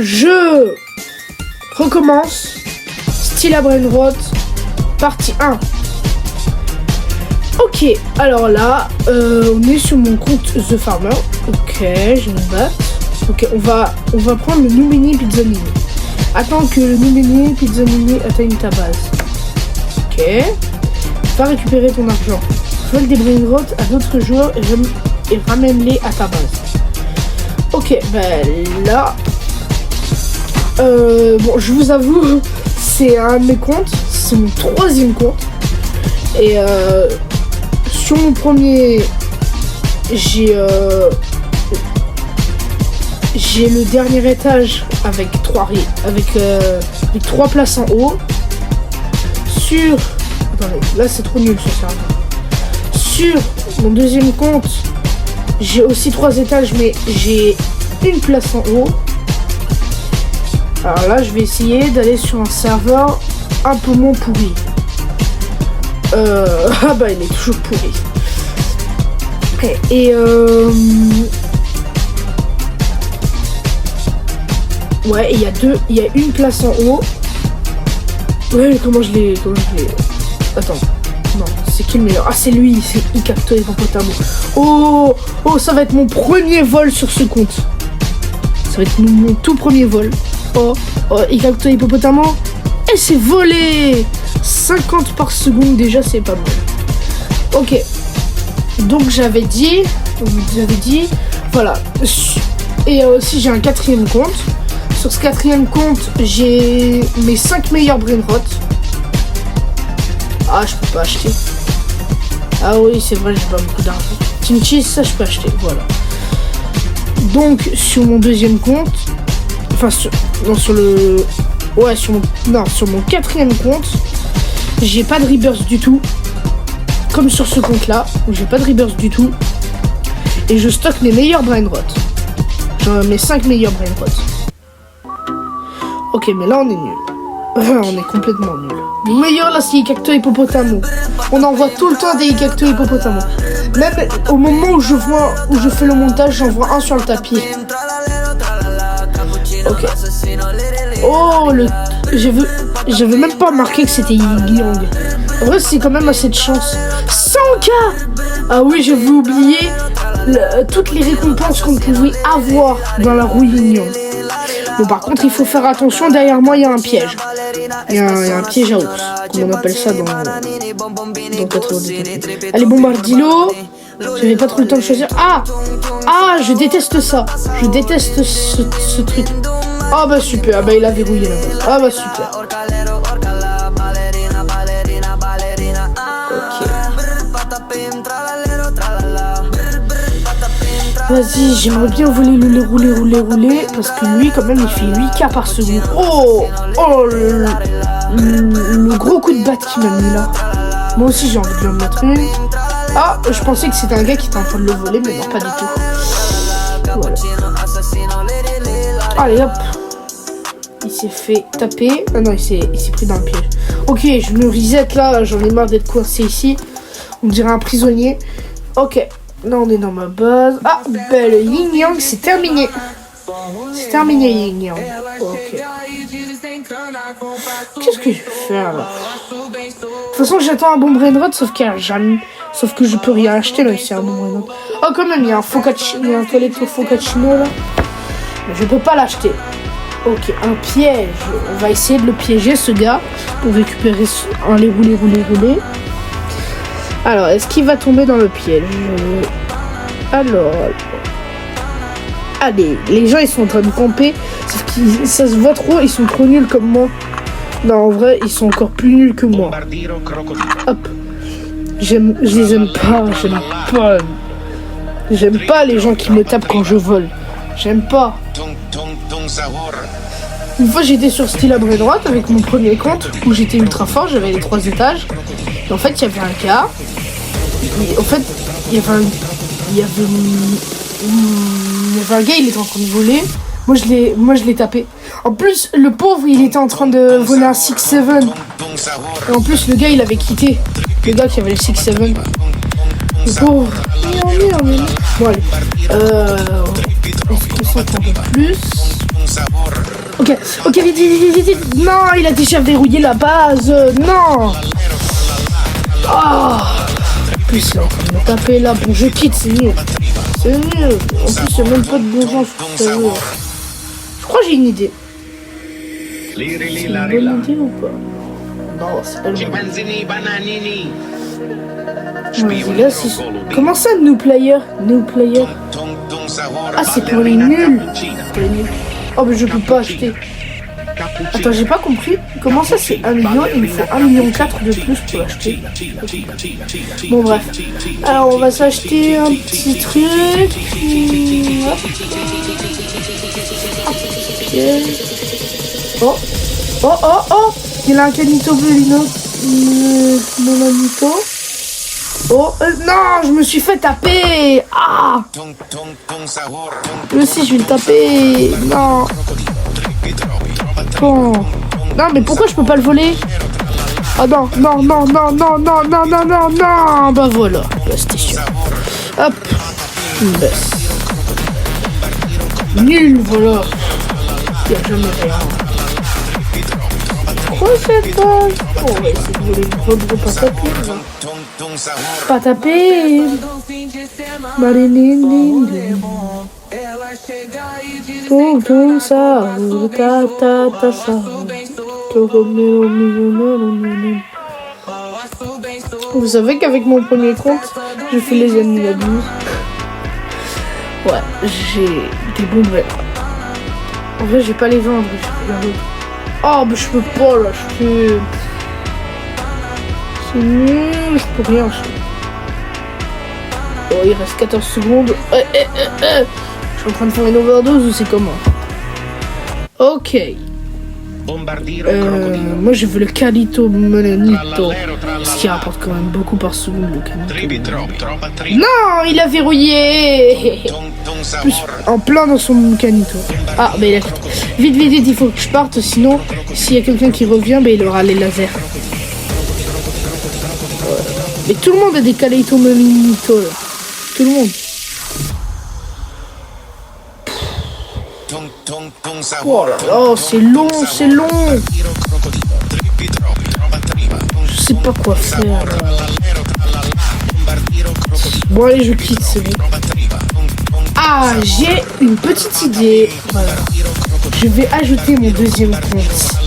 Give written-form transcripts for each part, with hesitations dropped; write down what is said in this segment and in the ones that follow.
je recommence. Stilla Brainrot, partie 1. Ok, alors là, on est sur mon compte The Farmer. Ok, je me batte. Ok, on va prendre le Noumeni Pizzanini. Attends que le Noumeni Pizzanini atteigne ta base. Ok. Va récupérer ton argent. Vole des Brainrot à d'autres joueurs et ramène-les à ta base. Ok, ben là... bon, je vous avoue, c'est un de mes comptes. C'est mon 3e compte. Et sur mon premier, j'ai le dernier étage avec 3 places en haut. Sur... Attendez, là c'est trop nul ce serveur. Sur mon 2e compte, j'ai aussi 3 étages, mais j'ai une place en haut. Alors là, je vais essayer d'aller sur un serveur un peu moins pourri. Ah bah, il est toujours pourri. Et ouais, il y a une place en haut. Ouais, comment je l'ai... Attends. Non, c'est qui le meilleur? Ah, c'est lui, c'est Ikacto Hippopotamo. Oh, ça va être mon premier vol sur ce compte. Ça va être mon tout premier vol. Oh, Ikacto Hippopotamo. Et c'est volé 50 par seconde, déjà, c'est pas mal. Ok. Donc, j'avais dit... Voilà. Et aussi, j'ai un 4e compte. Sur ce 4e compte, j'ai mes 5 meilleurs Brainrot. Ah, je peux pas acheter. Ah oui, c'est vrai, j'ai pas beaucoup d'argent. Team Cheese, ça, je peux acheter, voilà. Donc, sur mon 2e compte... Enfin, sur mon 4e compte, j'ai pas de rebirth du tout. Comme sur ce compte-là, où j'ai pas de rebirth du tout. Et je stocke mes meilleurs Brainrot. Genre mes 5 meilleurs Brainrot. Ok, mais là, on est nul. On est complètement nul. Le meilleur là c'est Ikacto Hippopotamo. On envoie tout le temps des Ikacto Hippopotamo. Même au moment où je fais le montage, j'en vois un sur le tapis. Ok. Oh j'avais même pas remarqué que c'était Yin-Yang. En vrai c'est quand même assez de chance. 100K. Ah oui, j'avais oublié toutes les récompenses qu'on pouvait avoir dans la roue Yin-Yang. Bon, par contre, il faut faire attention. Derrière moi, il y a un piège. Il y a un piège à ours, comme on appelle ça dans 90. Allez, bombardilo. J'avais pas trop le temps de choisir. Ah, je déteste ça. Je déteste ce truc. Ah bah super. Ah bah il a verrouillé la base. Ah bah super. Vas-y, j'aimerais bien voler le rouler, parce que lui, quand même, il fait 8K par seconde. Oh, le gros coup de batte qu'il m'a mis là. Moi aussi, j'ai envie de lui en mettre une. Ah, je pensais que c'était un gars qui était en train de le voler, mais non, pas du tout. Voilà. Allez, hop. Il s'est fait taper. Ah non, il s'est pris dans le piège. Ok, je me reset là, j'en ai marre d'être coincé ici. On dirait un prisonnier. Ok. Là, on est dans ma base. Ah, ben le Yin-Yang, c'est terminé. C'est terminé, Yin-Yang. Ok. Qu'est-ce que je vais faire, là? De toute façon, j'attends un bon Brainrot, sauf que je peux rien acheter, là, c'est un bon Brainrot. Oh, quand même, il y a un Toiletto Focacino, là. Mais je peux pas l'acheter. Ok, un piège. On va essayer de le piéger, ce gars, pour récupérer un les rouler. Alors, est-ce qu'il va tomber dans le piège? Alors... Allez, les gens, ils sont en train de camper. Sauf que ça se voit trop, ils sont trop nuls comme moi. Non, en vrai, ils sont encore plus nuls que moi. Hop. Je les aime pas, J'aime pas les gens qui me tapent quand je vole. J'aime pas. Une fois, j'étais sur Stilla Brainrot avec mon premier compte, où j'étais ultra fort, j'avais les 3 étages. Et en fait, il y avait un gars. Et en fait, il y avait un gars, il était en train de voler. Moi, je l'ai tapé. En plus, le pauvre, il était en train de voler un 6-7. Et en plus, le gars, il avait quitté. Le gars qui avait le 6-7. Le pauvre. Bon, allez. On se concentre un peu plus. Ok, vite. Non, il a déjà verrouillé la base. Non. Ah. En plus, là, on va taper là. Bon, je quitte, c'est mieux. C'est mieux. En plus, il n'y a même pas de bon sens. Je crois que j'ai une idée. C'est une bonne idée ou pas? Non, c'est pas une bonne idée. Vas-y, là, c'est... Comment ça, new player? Ah, c'est pour les nuls. Oh, mais je peux pas acheter. Attends, j'ai pas compris. Comment ça, c'est 1 million? Il me faut 1,4 million de plus pour l'acheter. Bon, bref. Alors, on va s'acheter un petit truc. Ok. Oh. Il a un canito Belino. Monanito. Oh, non, je me suis fait taper. Ah. Lui aussi, je vais le taper. Non. Bon. Non, mais pourquoi je peux pas le voler? Ah non. Bah voilà. Bah, c'était sûr. Hop. Une baisse. Nul, voilà. Il n'y a jamais rien. Quoi cette balle? On va essayer de voler une robe de patapine. Patapine. Marinine. Tonton ça, ta ça. Vous savez qu'avec mon premier compte, je fais les ennemis d'abus. Ouais, j'ai des bons nouvelles. En vrai, je vais pas les vendre. Oh, mais je peux pas l'acheter. C'est nul, je peux rien acheter. Oh, il reste 14 secondes. Je suis en train de faire une overdose ou c'est comment? Ok. Moi je veux le Calito Monanito. Ce qui rapporte quand même beaucoup par seconde le Calito. Non, il a verrouillé. Plus, en plein dans son Canito. Ah, mais il a... Vite, il faut que je parte. Sinon, s'il y a quelqu'un qui revient, il aura les lasers. Mais tout le monde a des Calito Monanito là. Tout le monde. Oh là là, c'est long. Je sais pas quoi faire. Bon allez, je quitte, c'est bon. Ah, j'ai une petite idée. Voilà. Je vais ajouter mon deuxième compte.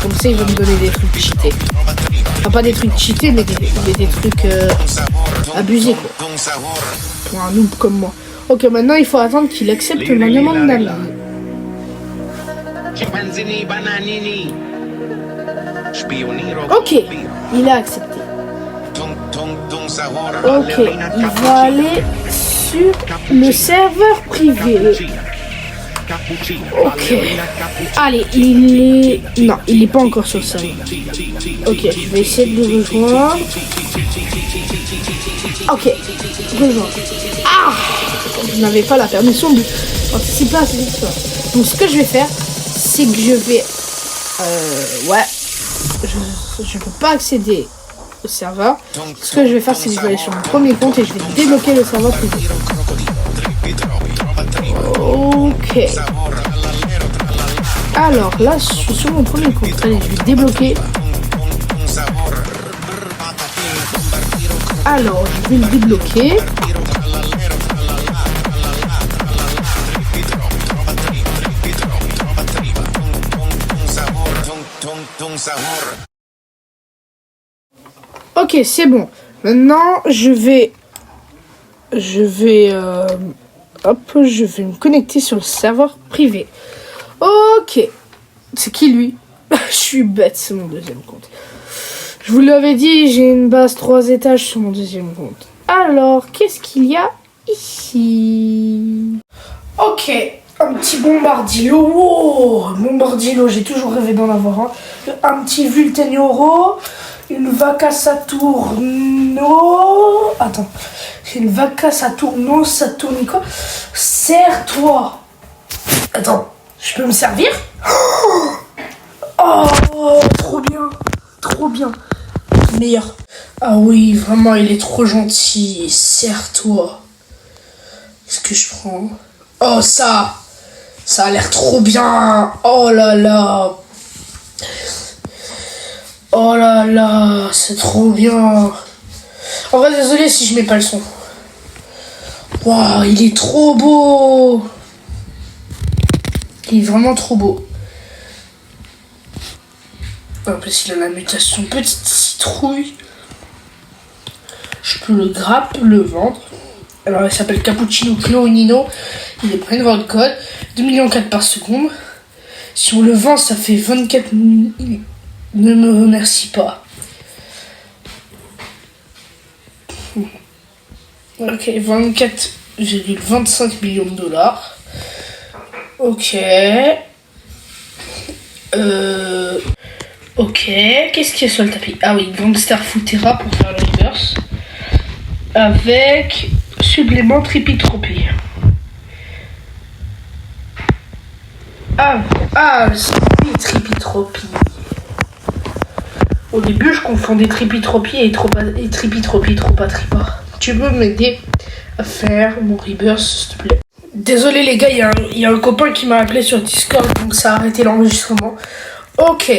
Comme ça, il va me donner des trucs cheatés. Enfin, pas des trucs cheatés, mais des trucs abusés, quoi. Pour un noob comme moi. Ok, maintenant il faut attendre qu'il accepte ma demande d'amis. Ok, il a accepté. Ok, il va aller sur le serveur privé. Ok. Allez, Non, il est pas encore sur le serveur. Ok, je vais essayer de le rejoindre. Ok, rejoindre. Ah! Je n'avais pas la permission de participer à cette histoire. Donc ce que je vais faire, c'est que je vais... Je peux pas accéder au serveur. Ce que je vais faire, c'est que je vais aller sur mon premier compte et je vais débloquer le serveur privé. Ok. Alors là, je suis sur mon premier compte. Allez, je vais débloquer. Alors, je vais le débloquer. Ok, c'est bon. Maintenant, je vais me connecter sur le serveur privé. Ok. C'est qui lui? Je suis bête, c'est mon deuxième compte. Je vous l'avais dit, j'ai une base 3 étages sur mon deuxième compte. Alors, qu'est-ce qu'il y a ici? Ok, un petit bombardilo. Wow, bombardilo, j'ai toujours rêvé d'en avoir un. Un petit Vultenioro. Une Vaca Saturno. Attends. C'est une Vaca Saturno Saturnico. Serre-toi. Attends. Je peux me servir? Oh, trop bien. Trop bien. Meilleur. Ah oui, vraiment, il est trop gentil. Serre-toi. Qu'est-ce que je prends? Oh, ça. Ça a l'air trop bien. Oh là là. Oh là là, c'est trop bien. En vrai, désolé si je mets pas le son. Waouh, il est trop beau. Il est vraiment trop beau. En plus, il a la mutation petite citrouille. Je peux le grapper, le vendre. Alors, il s'appelle Cappuccino Clonino. Il est plein de votre code. 2,4 millions par seconde. Si on le vend, ça fait 24 000. Ne me remercie pas. Ok, 24,25 millions de dollars. Ok. Ok, qu'est-ce qu'il y a sur le tapis? Ah oui, Gangster Futera pour faire le reverse. Avec supplément Tripitropie. C'est Tripitropie. Au début, je confondais Tripitropie et Tripitropie, Tropatripa. Tu peux m'aider à faire mon reverse, s'il te plaît? Désolé les gars, il y a un copain qui m'a appelé sur Discord, donc ça a arrêté l'enregistrement. Ok.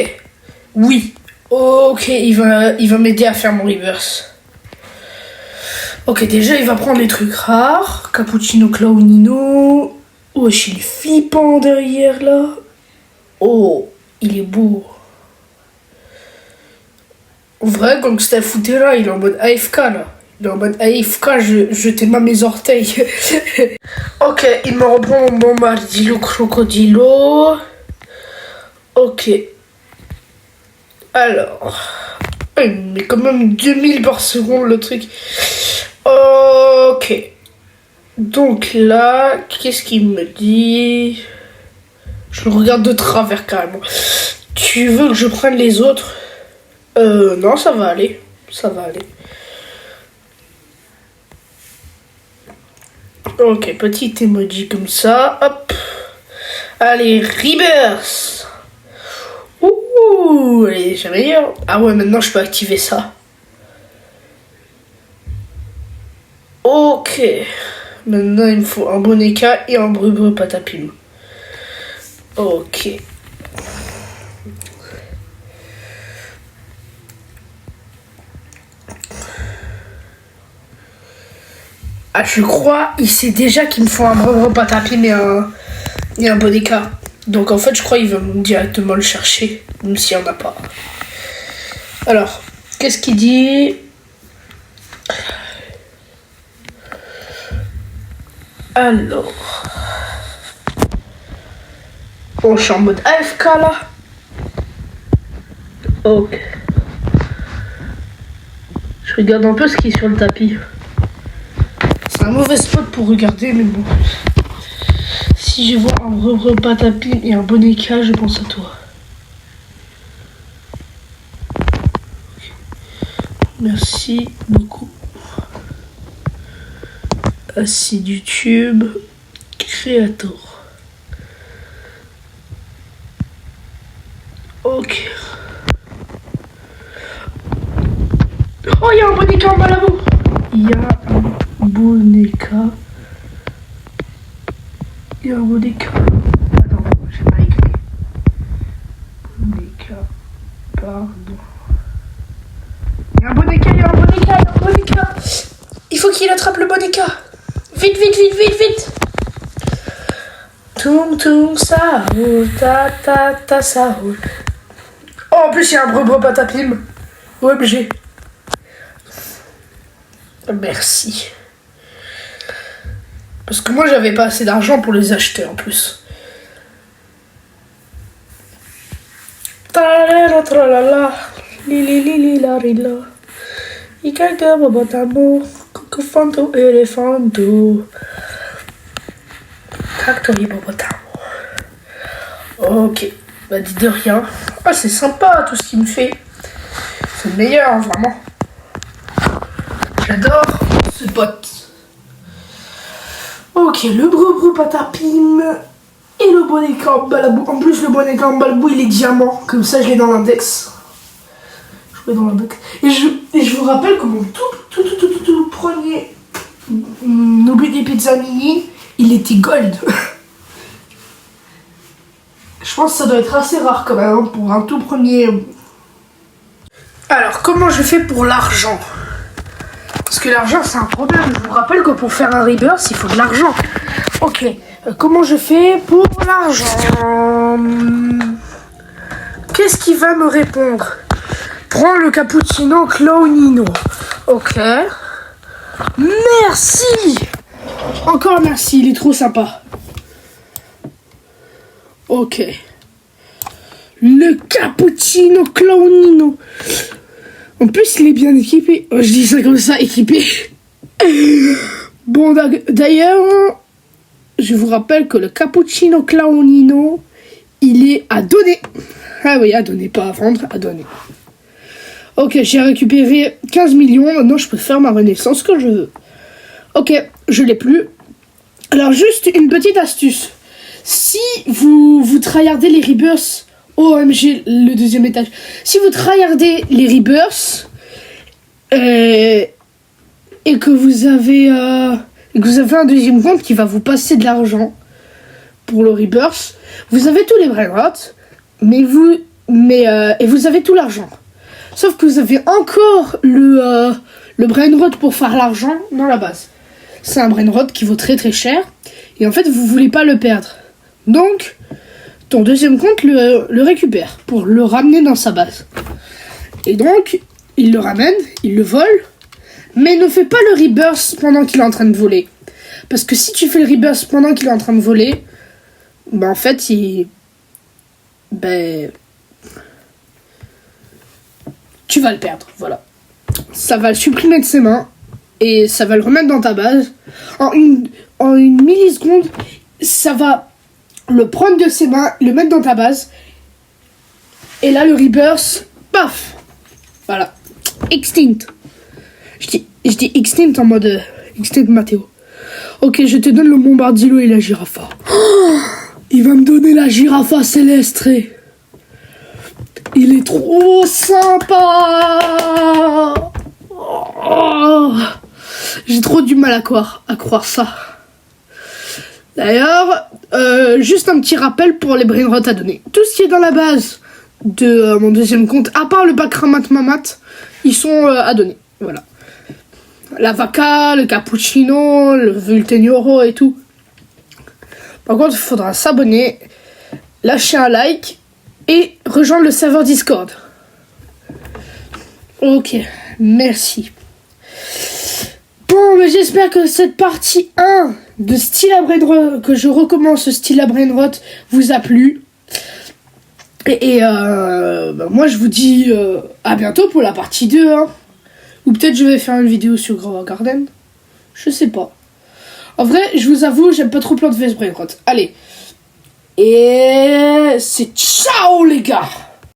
Oui. Ok, il va m'aider à faire mon reverse. Ok, déjà, il va prendre les trucs rares. Cappuccino Clownino. Oh, il est flippant derrière, là. Oh, il est beau. En vrai, Gangsta Futera, il est en mode AFK, là. Il est en mode AFK, je t'aime mes orteils. Ok, il me reprend mon bombardilo crocodilo. Ok. Alors. Il met quand même 2000 par seconde, le truc. Ok. Donc là, qu'est-ce qu'il me dit? Je le regarde de travers carrément. Tu veux que je prenne les autres? Non, ça va aller. Ça va aller. Ok, petit emoji comme ça. Hop. Allez, reverse. Ouh, elle est déjà meilleure. Ah ouais, maintenant je peux activer ça. Ok. Maintenant, il me faut un Boneka et un Brubru Patapim. Ok. Ah, je crois, il sait déjà qu'il me faut un Brubru Patapim et un Boneka. Donc en fait, je crois qu'il va directement le chercher, même s'il n'y en a pas. Alors, qu'est-ce qu'il dit? Alors... Bon, je suis en mode AFK là. Ok. Je regarde un peu ce qui est sur le tapis. C'est un mauvais spot pour regarder, mais bon. Si je vois un repas tapis et un Boneka, je pense à toi. Merci beaucoup. Acide YouTube, Creator. Ok. Oh, il y a un Boneka en bas là-bas. Il y a un Boneka. Il y a un Boneka. Attends, j'ai pas écrit. Boneka. Pardon. Il y a un Boneka, il y a un Boneka, il y a un Boneka. Il faut qu'il attrape le Boneka. Vite, vite, vite, vite, vite. Toum, toum, ça roule. Ta, ta, ta, ça roule. Oh, en plus, il y a un Brubru Patapim. OMG. Merci. Parce que moi, j'avais pas assez d'argent pour les acheter en plus. Tralala, tralala. Lili, lili, la, rila. Ikaga, babotamo. Cocofanto, elefanto. Cacto, babotamo. Ok. Bah, dis de rien. Ah, c'est sympa tout ce qu'il me fait. C'est le meilleur, vraiment. J'adore ce pote. Ok, le Brubru Patapim et le Boneka en balabou. En plus, le Boneka en balabou, il est diamant. Comme ça, je l'ai dans l'index. Je l'ai dans l'index. Et je vous rappelle que mon tout premier Nobody Pizza Mini, il était gold. Je pense que ça doit être assez rare quand même hein, pour un tout premier. Alors, comment je fais pour l'argent? Parce que l'argent, c'est un problème. Je vous rappelle que pour faire un rebirth, il faut de l'argent. Ok, comment je fais pour l'argent? Qu'est-ce qui va me répondre? Prends le cappuccino Clownino. Ok. Merci. Encore merci, il est trop sympa. Ok. Le cappuccino Clownino. En plus, il est bien équipé. Oh, je dis ça comme ça, équipé. Bon, d'ailleurs, je vous rappelle que le cappuccino Clownino, il est à donner. Ah oui, à donner, pas à vendre, à donner. Ok, j'ai récupéré 15 millions. Maintenant, je peux faire ma renaissance que je veux. Ok, je l'ai plus. Alors, juste une petite astuce. Si vous tryhardez les rebirths, OMG, le deuxième étage. Si vous tryhardez les rebirths et que vous avez un deuxième compte qui va vous passer de l'argent pour le rebirth, vous avez tous les brainrots, et vous avez tout l'argent. Sauf que vous avez encore le brainrot pour faire l'argent dans la base. C'est un brainrot qui vaut très très cher et en fait vous voulez pas le perdre. Donc ton deuxième compte le récupère pour le ramener dans sa base. Et donc, il le ramène, il le vole, mais ne fait pas le rebirth pendant qu'il est en train de voler. Parce que si tu fais le rebirth pendant qu'il est en train de voler, en fait, tu vas le perdre, voilà. Ça va le supprimer de ses mains, et ça va le remettre dans ta base. En une milliseconde, ça va le prendre de ses mains, le mettre dans ta base, et là le rebirth, paf, voilà, extinct. Je dis extinct en mode extinct Mathéo. Ok, je te donne le bombardilo et la girafa. Oh, il va me donner la girafa céleste. Il est trop sympa. Oh, j'ai trop du mal à croire ça. D'ailleurs, juste un petit rappel pour les brainrots à donner. Tout ce qui est dans la base de mon deuxième compte, à part le pack Ramat Mamat, ils sont à donner. Voilà. La vaca, le cappuccino, le vultenioro et tout. Par contre, il faudra s'abonner, lâcher un like et rejoindre le serveur Discord. Ok, merci. Bon, mais j'espère que cette partie 1 de Stila Brainrot, que je recommence Stila Brainrot, vous a plu. Et moi je vous dis à bientôt pour la partie 2. Hein. Ou peut-être je vais faire une vidéo sur Grover Garden. Je sais pas. En vrai, je vous avoue, j'aime pas trop Plant vs Brainrot. Allez. Et c'est ciao les gars!